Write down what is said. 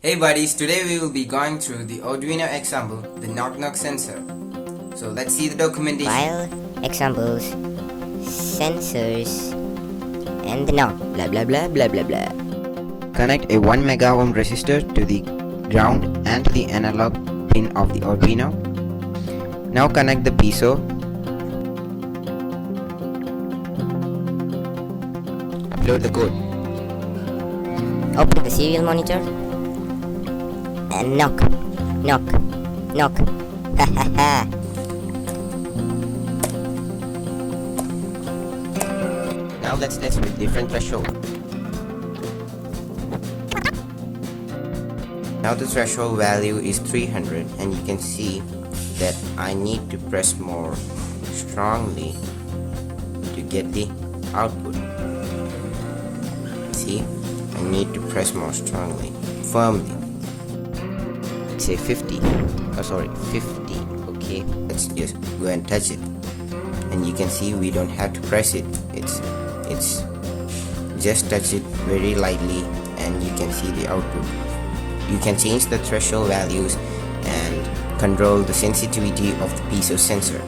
Hey buddies, today we will be going through the Arduino example, the knock-knock sensor. So let's see the documentation. File, examples, sensors, and the knock, blah blah blah blah blah blah. Connect a 1 mega ohm resistor to the ground and to the analog pin of the Arduino. Now connect the piezo. Upload the code. Open the serial monitor and knock, knock, knock. Ha ha ha. Now let's test with different threshold. Now the threshold value is 300 and you can see that I need to press more strongly to get the output. See, I need to press more strongly, firmly. Say 50. 50. Okay, let's just go and touch it, and you can see we don't have to press it. It's just touch it very lightly and you can see the output. You can change the threshold values and control the sensitivity of the piezo sensor.